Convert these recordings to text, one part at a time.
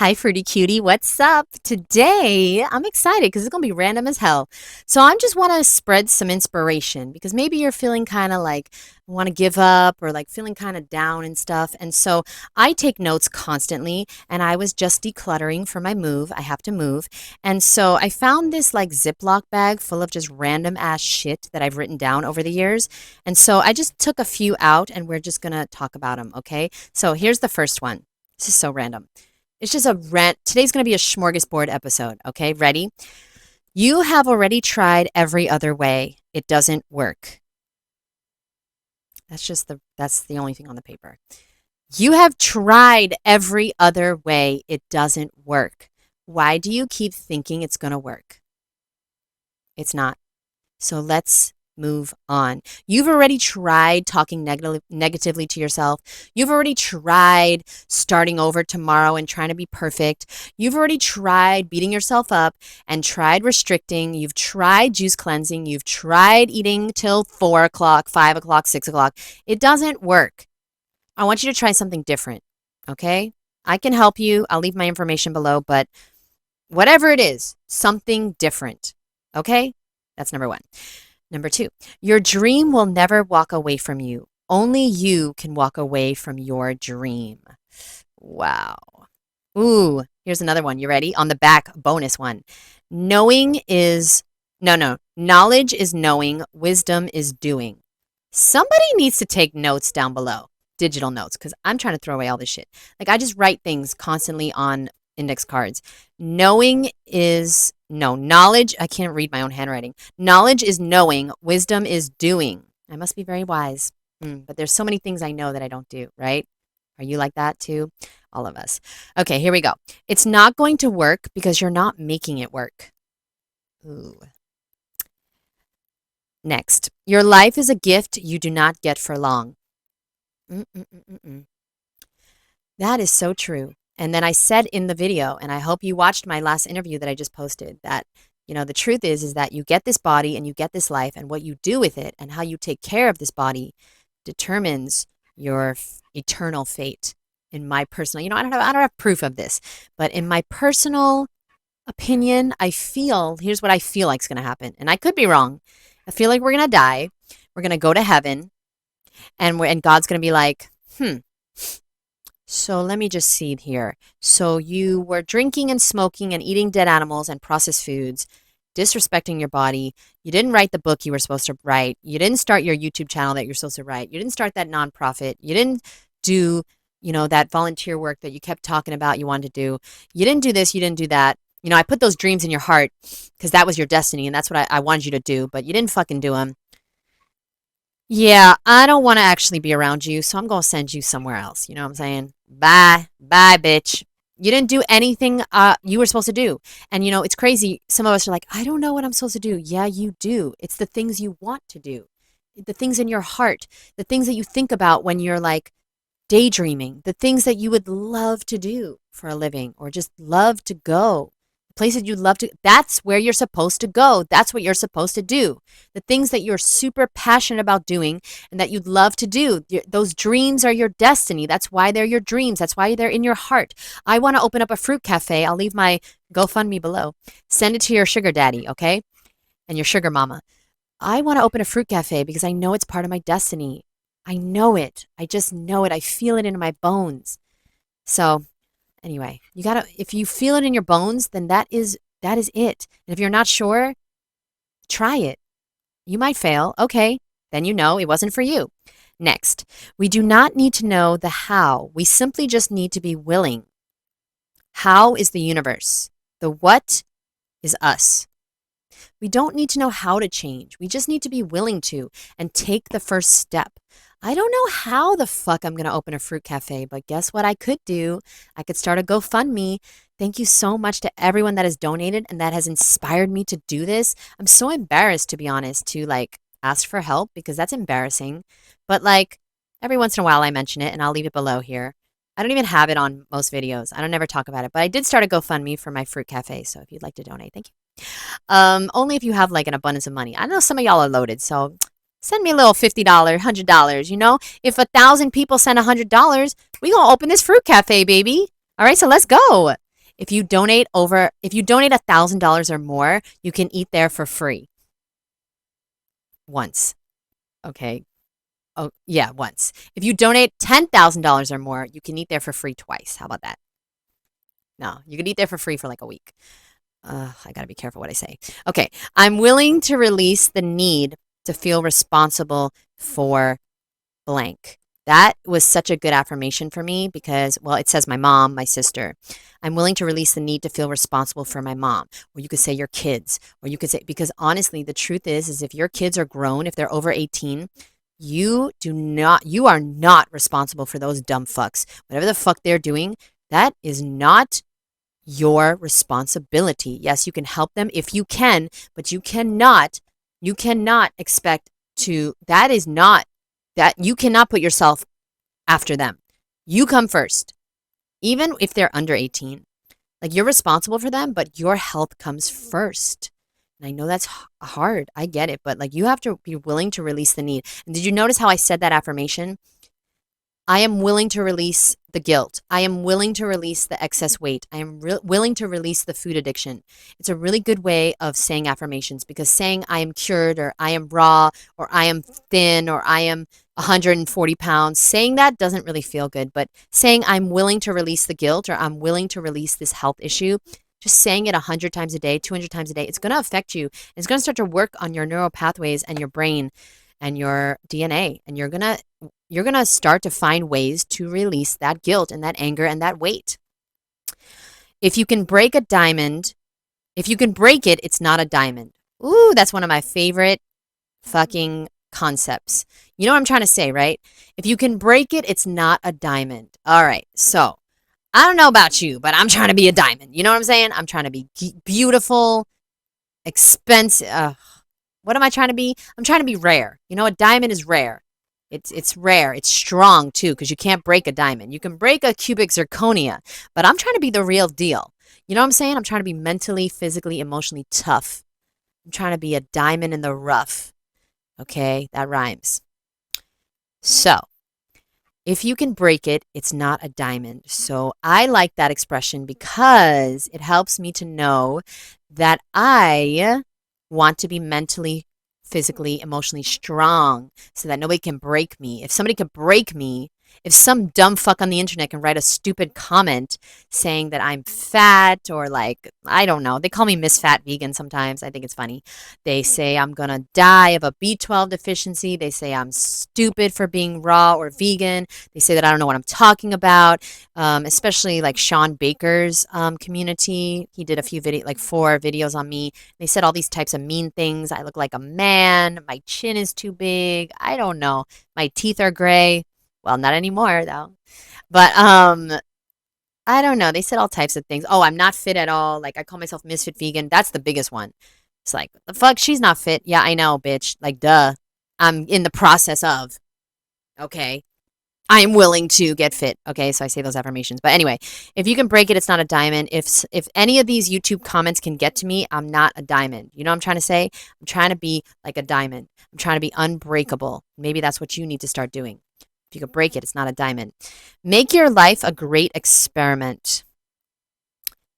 Hi, Fruity Cutie. What's up? Today, I'm excited because it's going to be random as hell. So, I just want to spread some inspiration because maybe you're feeling kind of like want to give up or like feeling kind of down and stuff. And so, I take notes constantly and I was just decluttering for my move. I have to move. And so, I found this like Ziploc bag full of just random ass shit that I've written down over the years. And so, I just took a few out and we're just going to talk about them. Okay. So, here's the first one. This is so random. It's just a rant. Today's going to be a smorgasbord episode. Okay, ready? You have already tried every other way. It doesn't work. That's the only thing on the paper. You have tried every other way. It doesn't work. Why do you keep thinking it's going to work? It's not. So let's move on. You've already tried talking negatively to yourself. You've already tried starting over tomorrow and trying to be perfect. You've already tried beating yourself up and tried restricting. You've tried juice cleansing. You've tried eating till 4 o'clock, 5 o'clock, 6 o'clock. It doesn't work. I want you to try something different. Okay? I can help you. I'll leave my information below, but whatever it is, something different. Okay? That's number one. Number two, your dream will never walk away from you. Only you can walk away from your dream. Wow. Ooh, here's another one. You ready? On the back, bonus one. Knowledge is knowing, wisdom is doing. Somebody needs to take notes down below, digital notes, because I'm trying to throw away all this shit. Like I just write things constantly on index cards. Knowledge, I can't read my own handwriting. Knowledge is knowing, wisdom is doing. I must be very wise. But there's so many things I know that I don't do, right? Are you like that too? All of us. Okay, here we go. It's not going to work because you're not making it work. Ooh. Next, your life is a gift you do not get for long. That is so true. And then I said in the video, and I hope you watched my last interview that I just posted, that, the truth is that you get this body and you get this life, and what you do with it and how you take care of this body determines your eternal fate. In my personal, I don't have proof of this, but in my personal opinion, here's what I feel like is going to happen. And I could be wrong. I feel like we're going to die. We're going to go to heaven, and God's going to be like, So let me just see here. So you were drinking and smoking and eating dead animals and processed foods, disrespecting your body. You didn't write the book you were supposed to write. You didn't start your YouTube channel that you're supposed to write. You didn't start that nonprofit. You didn't do, that volunteer work that you kept talking about you wanted to do. You didn't do this. You didn't do that. I put those dreams in your heart because that was your destiny and that's what I wanted you to do, but you didn't fucking do them. Yeah, I don't want to actually be around you, so I'm going to send you somewhere else. You know what I'm saying? Bye. Bye, bitch. You didn't do anything you were supposed to do. And, it's crazy. Some of us are like, I don't know what I'm supposed to do. Yeah, you do. It's the things you want to do, the things in your heart, the things that you think about when you're like daydreaming, the things that you would love to do for a living or just love to go. Places you'd love to, that's where you're supposed to go. That's what you're supposed to do. The things that you're super passionate about doing and that you'd love to do. Those dreams are your destiny. That's why they're your dreams. That's why they're in your heart. I want to open up a fruit cafe. I'll leave my GoFundMe below. Send it to your sugar daddy, okay? And your sugar mama. I want to open a fruit cafe because I know it's part of my destiny. I know it. I just know it. I feel it in my bones. So anyway, if you feel it in your bones, then that is it. And if you're not sure, try it. You might fail. Okay, then it wasn't for you. Next, we do not need to know the how. We simply just need to be willing. How is the universe? The what is us. We don't need to know how to change. We just need to be willing to and take the first step. I don't know how the fuck I'm going to open a fruit cafe, but guess what I could do? I could start a GoFundMe. Thank you so much to everyone that has donated and that has inspired me to do this. I'm so embarrassed, to be honest, to ask for help because that's embarrassing. But every once in a while I mention it and I'll leave it below here. I don't even have it on most videos. I don't ever talk about it, but I did start a GoFundMe for my fruit cafe. So if you'd like to donate, thank you. Only if you have an abundance of money. I know some of y'all are loaded, so send me a little $50, $100, If 1,000 people send $100, we gonna open this fruit cafe, baby. All right, so let's go. If you donate $1,000 or more, you can eat there for free once. Okay. Oh, yeah, once. If you donate $10,000 or more, you can eat there for free twice. How about that? No, you can eat there for free for like a week. I gotta be careful what I say. Okay, I'm willing to release the need to feel responsible for blank. That was such a good affirmation for me because, well, it says my mom, my sister. I'm willing to release the need to feel responsible for my mom. Or you could say your kids. Or you could say, because honestly, the truth is if your kids are grown, if they're over 18, you are not responsible for those dumb fucks. Whatever the fuck they're doing, that is not your responsibility. Yes, you can help them if you can, but you cannot expect to, that is not, that you cannot put yourself after them. You come first. Even if they're under 18. Like you're responsible for them, but your health comes first. And I know that's hard. I get it, but like you have to be willing to release the need. And did you notice how I said that affirmation? I am willing to release the guilt. I am willing to release the excess weight. I am willing to release the food addiction. It's a really good way of saying affirmations because saying I am cured or I am raw or I am thin or I am 140 pounds, saying that doesn't really feel good. But saying I'm willing to release the guilt or I'm willing to release this health issue, just saying it 100 times a day, 200 times a day, it's going to affect you. It's going to start to work on your neural pathways and your brain and your DNA. And you're going to start to find ways to release that guilt and that anger and that weight. If you can break a diamond, if you can break it, it's not a diamond. Ooh, that's one of my favorite fucking concepts. You know what I'm trying to say, right? If you can break it, it's not a diamond. All right. So I don't know about you, but I'm trying to be a diamond. You know what I'm saying? I'm trying to be beautiful, expensive. What am I trying to be? I'm trying to be rare. You know, a diamond is rare. It's rare. It's strong too, because you can't break a diamond. You can break a cubic zirconia, but I'm trying to be the real deal. You know what I'm saying? I'm trying to be mentally, physically, emotionally tough. I'm trying to be a diamond in the rough. Okay, that rhymes. So, if you can break it, it's not a diamond. So I like that expression because it helps me to know that I want to be mentally, physically, emotionally strong so that nobody can break me. If somebody could break me, if some dumb fuck on the internet can write a stupid comment saying that I'm fat or like, I don't know, they call me Ms.FitVegan sometimes. I think it's funny. They say I'm going to die of a B12 deficiency. They say I'm stupid for being raw or vegan. They say that I don't know what I'm talking about, especially like Sean Baker's community. He did a few videos, like 4 videos on me. They said all these types of mean things. I look like a man. My chin is too big. I don't know. My teeth are gray. Well, not anymore though. But I don't know. They said all types of things. Oh, I'm not fit at all. Like I call myself Misfit Vegan. That's the biggest one. It's like, what the fuck? She's not fit. Yeah, I know, bitch. Like, duh. I'm in the process of. Okay. I am willing to get fit. Okay, so I say those affirmations. But anyway, if you can break it, it's not a diamond. If any of these YouTube comments can get to me, I'm not a diamond. You know what I'm trying to say? I'm trying to be like a diamond. I'm trying to be unbreakable. Maybe that's what you need to start doing. If you could break it, it's not a diamond. Make your life a great experiment.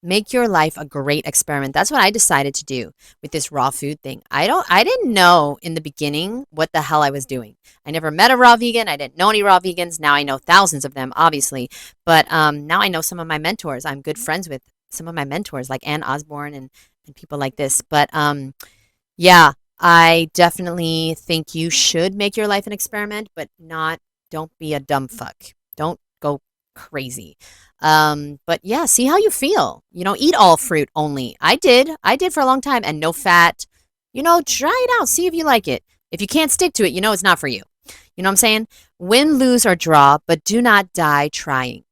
Make your life a great experiment. That's what I decided to do with this raw food thing. I didn't know in the beginning what the hell I was doing. I never met a raw vegan. I didn't know any raw vegans. Now I know thousands of them, obviously. But now I know some of my mentors. I'm good friends with some of my mentors like Ann Osborne and people like this. But yeah, I definitely think you should make your life an experiment, but don't be a dumb fuck. Don't go crazy. But yeah, see how you feel. You know, eat all fruit only. I did. I did for a long time and no fat. You know, try it out. See if you like it. If you can't stick to it, you know it's not for you. You know what I'm saying? Win, lose, or draw, but do not die trying.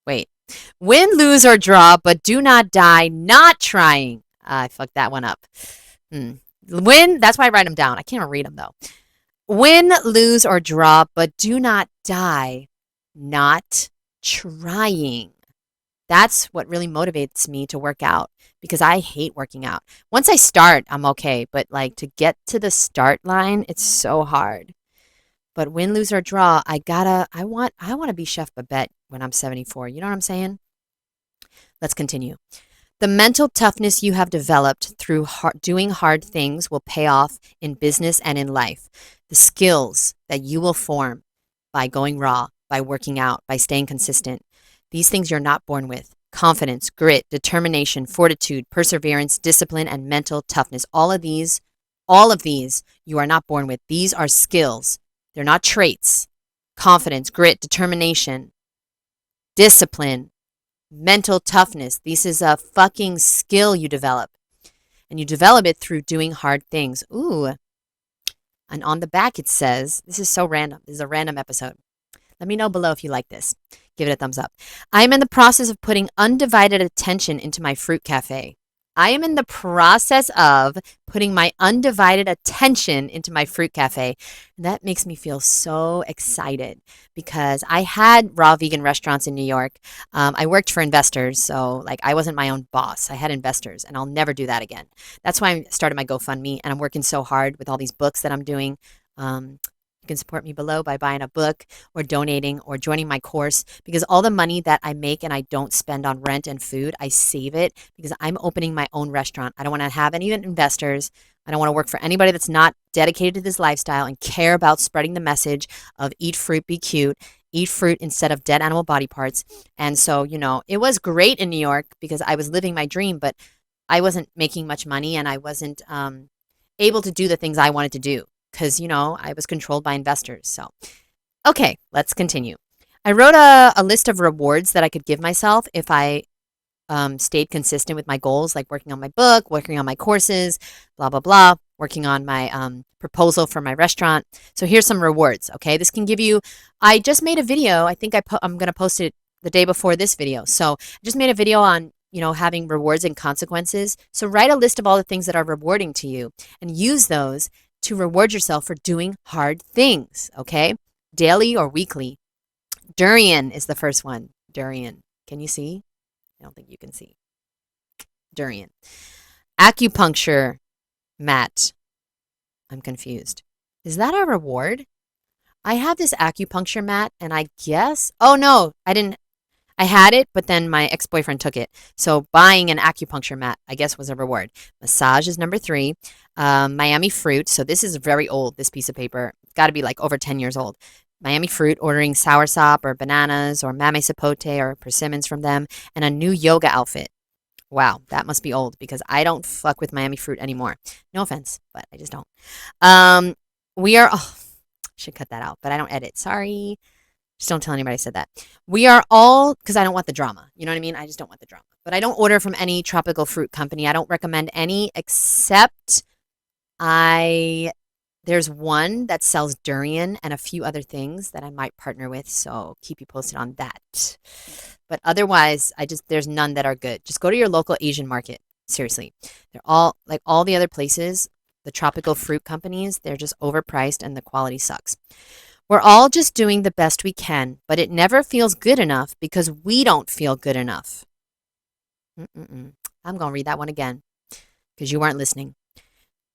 Wait. Win, lose, or draw, but do not die not trying. I fucked that one up. Win, that's why I write them down. I can't read them though. Win, lose, or draw, but do not die not trying. That's what really motivates me to work out because I hate working out. Once I start, I'm okay, but like to get to the start line, it's so hard. But win, lose, or draw, I want to be Chef Babette when I'm 74. You know what I'm saying? Let's continue. The mental toughness you have developed through doing hard things will pay off in business and in life. The skills that you will form by going raw, by working out, by staying consistent. These things you're not born with. Confidence, grit, determination, fortitude, perseverance, discipline, and mental toughness. All of these you are not born with. These are skills. They're not traits. Confidence, grit, determination, discipline, mental toughness. This is a fucking skill you develop. And you develop it through doing hard things. Ooh. And on the back it says, this is so random. This is a random episode. Let me know below if you like this. Give it a thumbs up. I am in the process of putting undivided attention into my fruit cafe. I am in the process of putting my undivided attention into my fruit cafe. And that makes me feel so excited because I had raw vegan restaurants in New York. I worked for investors, so like I wasn't my own boss. I had investors, and I'll never do that again. That's why I started my GoFundMe, and I'm working so hard with all these books that I'm doing. You can support me below by buying a book or donating or joining my course, because all the money that I make and I don't spend on rent and food, I save it because I'm opening my own restaurant. I don't want to have any investors. I don't want to work for anybody that's not dedicated to this lifestyle and care about spreading the message of eat fruit, be cute, eat fruit instead of dead animal body parts. And so, it was great in New York because I was living my dream, but I wasn't making much money and I wasn't able to do the things I wanted to do because, I was controlled by investors. So, okay, let's continue. I wrote a list of rewards that I could give myself if I stayed consistent with my goals, like working on my book, working on my courses, blah, blah, blah, working on my proposal for my restaurant. So here's some rewards, okay? This can give you, I just made a video. I think I'm going to post it the day before this video. So I just made a video on, having rewards and consequences. So write a list of all the things that are rewarding to you and use those to reward yourself for doing hard things, okay? Daily or weekly. Durian is the first one. Durian. Can you see? I don't think you can see. Durian. Acupuncture mat. I'm confused. Is that a reward? I have this acupuncture mat and I guess, oh no, I didn't. I had it, but then my ex-boyfriend took it. So buying an acupuncture mat, I guess, was a reward. Massage is number 3. Miami fruit. So this is very old, this piece of paper. It's got to be like over 10 years old. Miami fruit, ordering soursop or bananas or mame sapote or persimmons from them, and a new yoga outfit. Wow, that must be old because I don't fuck with Miami fruit anymore. No offense, but I just don't. We are, should cut that out, but I don't edit. Sorry. Just don't tell anybody I said that. We are all, because I don't want the drama. You know what I mean? I just don't want the drama. But I don't order from any tropical fruit company. I don't recommend any except there's one that sells durian and a few other things that I might partner with. So keep you posted on that. But otherwise, there's none that are good. Just go to your local Asian market. Seriously. They're all, like all the other places, the tropical fruit companies, they're just overpriced and the quality sucks. We're all just doing the best we can, but it never feels good enough because we don't feel good enough. I'm going to read that one again because you weren't listening.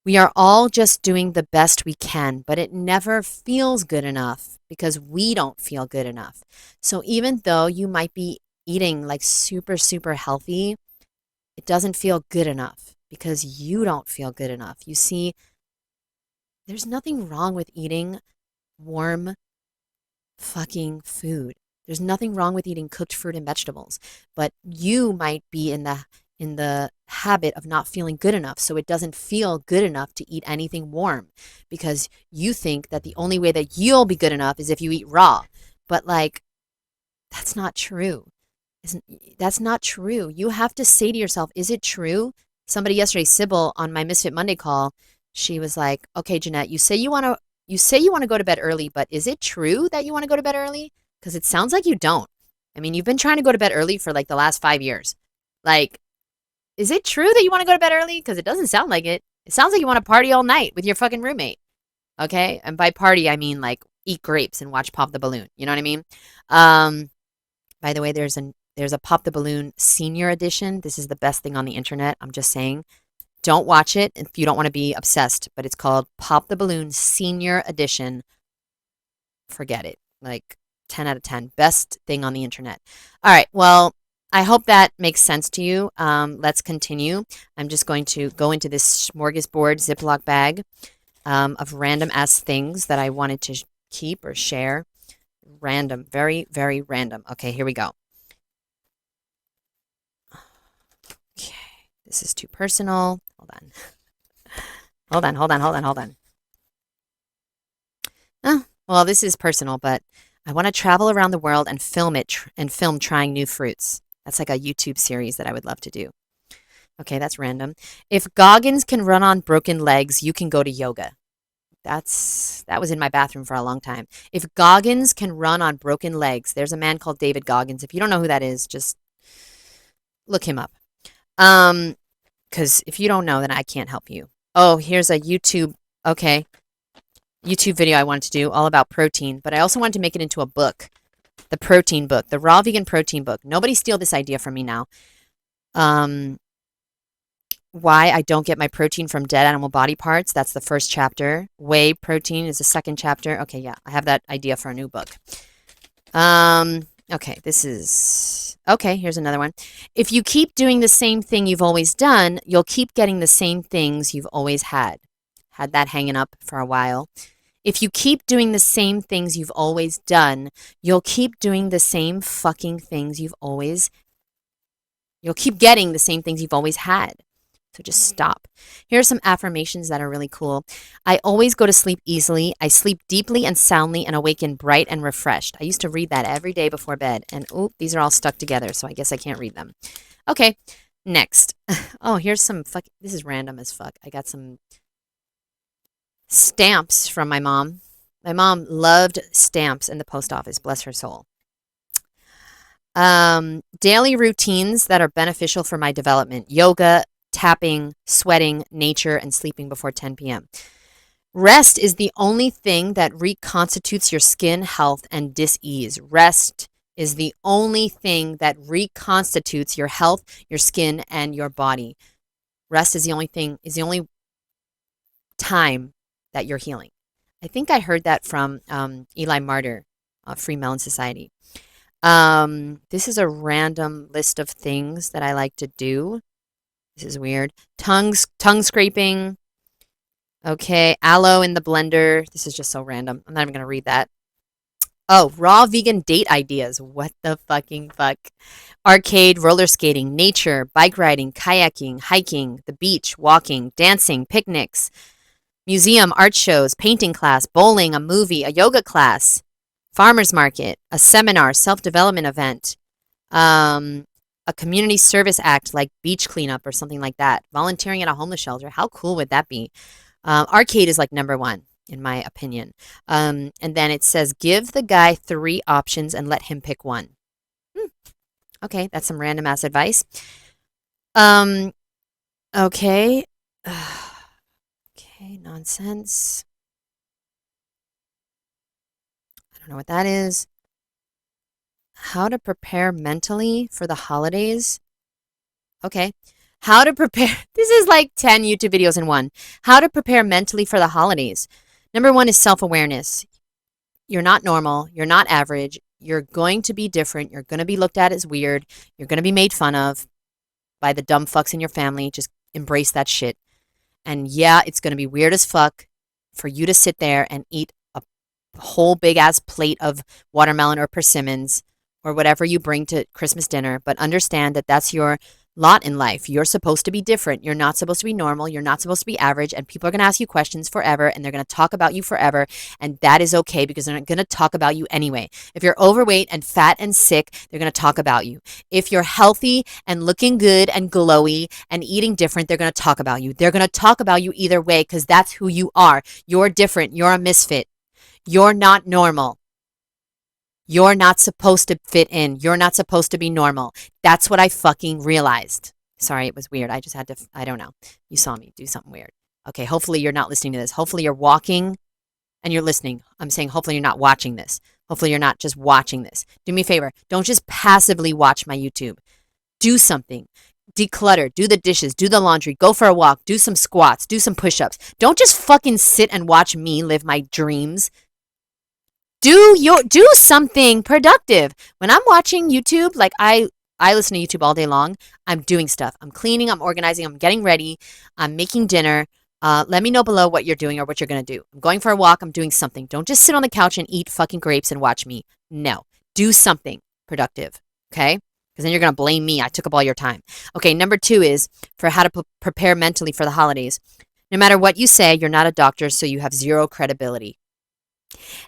We are all just doing the best we can, but it never feels good enough because we don't feel good enough. So even though you might be eating like super, super healthy, it doesn't feel good enough because you don't feel good enough. You see, there's nothing wrong with eating warm fucking food. There's nothing wrong with eating cooked fruit and vegetables, but you might be in the habit of not feeling good enough, so it doesn't feel good enough to eat anything warm because you think that the only way that you'll be good enough is if you eat raw. But like, that's not true. That's not true. You have to say to yourself, is it true? Somebody yesterday, Sybil, on my Misfit Monday call, she was like, okay, Jeanette, you say you want to go to bed early, but is it true that you want to go to bed early? Because it sounds like you don't. I mean, you've been trying to go to bed early for like the last 5 years. Like, is it true that you want to go to bed early? Because it doesn't sound like it. It sounds like you want to party all night with your fucking roommate. Okay? And by party, I mean like eat grapes and watch Pop the Balloon. You know what I mean? By the way, there's a Pop the Balloon senior edition. This is the best thing on the internet. I'm just saying. Don't watch it if you don't want to be obsessed, but it's called Pop the Balloon Senior Edition. Forget it. Like 10 out of 10. Best thing on the internet. All right. Well, I hope that makes sense to you. Let's continue. I'm just going to go into this smorgasbord Ziploc bag of random ass things that I wanted to keep or share. Random, very, very random. Okay, here we go. Okay, this is too personal. Hold on. Hold on. Oh, well, this is personal, but I want to travel around the world and film it and film trying new fruits. That's like a YouTube series that I would love to do. Okay, that's random. If Goggins can run on broken legs, you can go to yoga. That was in my bathroom for a long time. If Goggins can run on broken legs, there's a man called David Goggins. If you don't know who that is, just look him up. Because if you don't know, then I can't help you. Oh, here's a YouTube. Okay, YouTube video I wanted to do all about protein, but I also wanted to make it into a book, the protein book, the raw vegan protein book. Nobody steal this idea from me now. Why I don't get my protein from dead animal body parts. That's the first chapter. Whey protein is the second chapter. Okay, yeah, I have that idea for a new book. Okay, here's another one. If you keep doing the same thing you've always done, you'll keep getting the same things you've always had. Had that hanging up for a while. If you keep doing the same things you've always done, you'll keep doing the same fucking things you'll keep getting the same things you've always had. So just stop. Here are some affirmations that are really cool. I always go to sleep easily. I sleep deeply and soundly and awaken bright and refreshed. I used to read that every day before bed. And these are all stuck together, so I guess I can't read them. Okay, next. Oh, here's some this is random as fuck. I got some stamps from my mom. My mom loved stamps in the post office, bless her soul. Daily routines that are beneficial for my development. Yoga, tapping, sweating, nature, and sleeping before 10 p.m. Rest is the only thing that reconstitutes your skin, health, and dis-ease. Rest is the only thing that reconstitutes your health, your skin, and your body. Rest is the only time that you're healing. I think I heard that from Eli Martyr, Free Melon Society. This is a random list of things that I like to do. This is weird. Tongue scraping. Okay, aloe in the blender. This is just so random. I'm not even going to read that. Oh, raw vegan date ideas. What the fucking fuck? Arcade, roller skating, nature, bike riding, kayaking, hiking, the beach, walking, dancing, picnics, museum, art shows, painting class, bowling, a movie, a yoga class, farmer's market, a seminar, self-development event, a community service act like beach cleanup or something like that, volunteering at a homeless shelter. How cool would that be? Arcade is like number one, in my opinion. And then it says, give the guy 3 options and let him pick one. Okay, that's some random ass advice. Okay. Okay, nonsense. I don't know what that is. How to prepare mentally for the holidays. Okay. How to prepare. This is like 10 YouTube videos in one. How to prepare mentally for the holidays. Number 1 is self-awareness. You're not normal. You're not average. You're going to be different. You're going to be looked at as weird. You're going to be made fun of by the dumb fucks in your family. Just embrace that shit. And yeah, it's going to be weird as fuck for you to sit there and eat a whole big ass plate of watermelon or persimmons or whatever you bring to Christmas dinner. But understand that that's your lot in life. You're supposed to be different. You're not supposed to be normal. You're not supposed to be average. And people are going to ask you questions forever, and they're going to talk about you forever. And that is okay, because they're not going to talk about you anyway. If you're overweight and fat and sick, they're going to talk about you. If you're healthy and looking good and glowy and eating different, they're going to talk about you. They're going to talk about you either way, because that's who you are. You're different. You're a misfit. You're not normal. You're not supposed to fit in. You're not supposed to be normal. That's what I fucking realized. Sorry, it was weird. I just had to, I don't know. You saw me do something weird. Okay, hopefully you're not listening to this. Hopefully you're walking and you're listening. I'm saying hopefully you're not watching this. Hopefully you're not just watching this. Do me a favor. Don't just passively watch my YouTube. Do something. Declutter. Do the dishes. Do the laundry. Go for a walk. Do some squats. Do some push-ups. Don't just fucking sit and watch me live my dreams. Do something productive. When I'm watching YouTube, like I listen to YouTube all day long. I'm doing stuff. I'm cleaning, I'm organizing, I'm getting ready, I'm making dinner. Let me know below what you're doing or what you're going to do. I'm going for a walk, I'm doing something. Don't just sit on the couch and eat fucking grapes and watch me. No, do something productive, okay? Because then you're going to blame me. I took up all your time. Okay, number 2 is for how to prepare mentally for the holidays. No matter what you say, you're not a doctor, so you have zero credibility.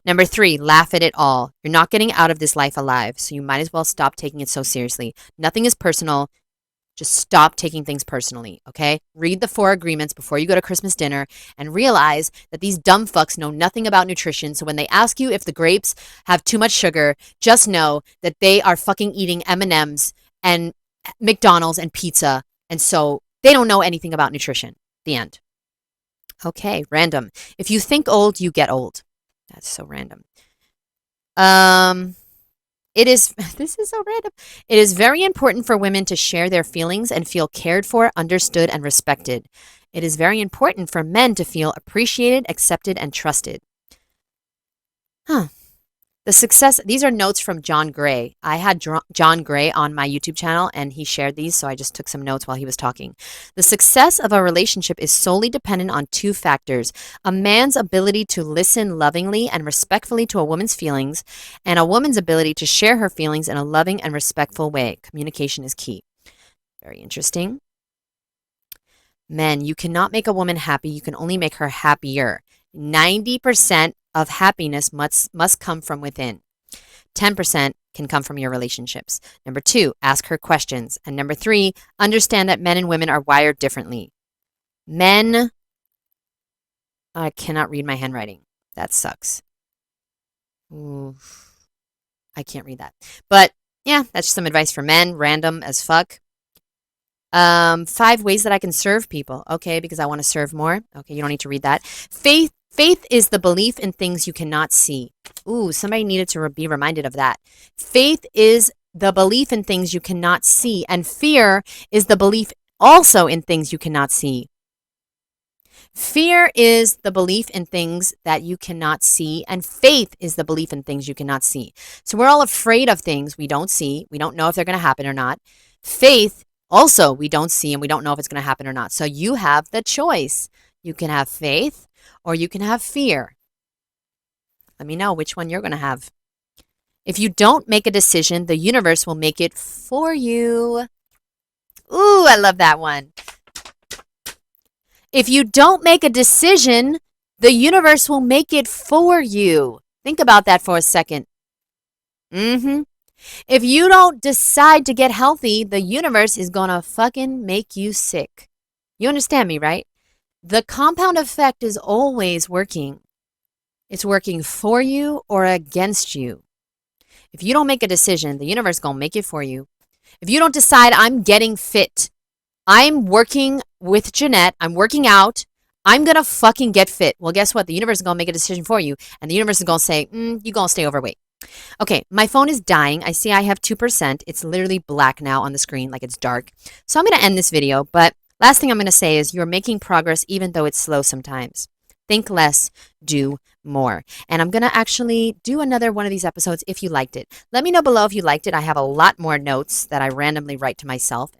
Number 3, laugh at it all. You're not getting out of this life alive, so you might as well stop taking it so seriously. Nothing is personal. Just stop taking things personally, okay? Read the 4 agreements before you go to Christmas dinner and realize that these dumb fucks know nothing about nutrition. So when they ask you if the grapes have too much sugar, just know that they are fucking eating M&Ms and McDonald's and pizza. And so they don't know anything about nutrition. The end. Okay, random. If you think old, you get old. That's so random. It is, this is so random. It is very important for women to share their feelings and feel cared for, understood, and respected. It is very important for men to feel appreciated, accepted, and trusted. Huh. The success, these are notes from John Gray. I had John Gray on my YouTube channel and he shared these, so I just took some notes while he was talking. The success of a relationship is solely dependent on 2 factors: a man's ability to listen lovingly and respectfully to a woman's feelings, and a woman's ability to share her feelings in a loving and respectful way. Communication is key. Very interesting. Men, you cannot make a woman happy, you can only make her happier. 90% of happiness must come from within. 10% can come from your relationships. Number 2, ask her questions. And number 3, understand that men and women are wired differently. Men, I cannot read my handwriting. That sucks. Ooh, I can't read that. But yeah, that's just some advice for men, random as fuck. 5 ways that I can serve people. Okay, because I want to serve more. Okay, you don't need to read that. Faith is the belief in things you cannot see. Ooh, somebody needed to be reminded of that. Faith is the belief in things you cannot see, and fear is the belief also in things you cannot see. Fear is the belief in things that you cannot see, and faith is the belief in things you cannot see. So we're all afraid of things we don't see. We don't know if they're going to happen or not. Faith, also, we don't see and we don't know if it's going to happen or not. So you have the choice. You can have faith or you can have fear. Let me know which one you're going to have. If you don't make a decision, the universe will make it for you. Ooh, I love that one. If you don't make a decision, the universe will make it for you. Think about that for a second. If you don't decide to get healthy, the universe is going to fucking make you sick. You understand me, right? The compound effect is always working. It's working for you or against you. If you don't make a decision, the universe is going to make it for you. If you don't decide, I'm getting fit, I'm working with Jeanette, I'm working out, I'm going to fucking get fit. Well, guess what? The universe is going to make a decision for you. And the universe is going to say, you're going to stay overweight. Okay, my phone is dying. I see I have 2%. It's literally black now on the screen, like it's dark. So I'm going to end this video, but last thing I'm going to say is you're making progress even though it's slow sometimes. Think less, do more. And I'm going to actually do another one of these episodes if you liked it. Let me know below if you liked it. I have a lot more notes that I randomly write to myself.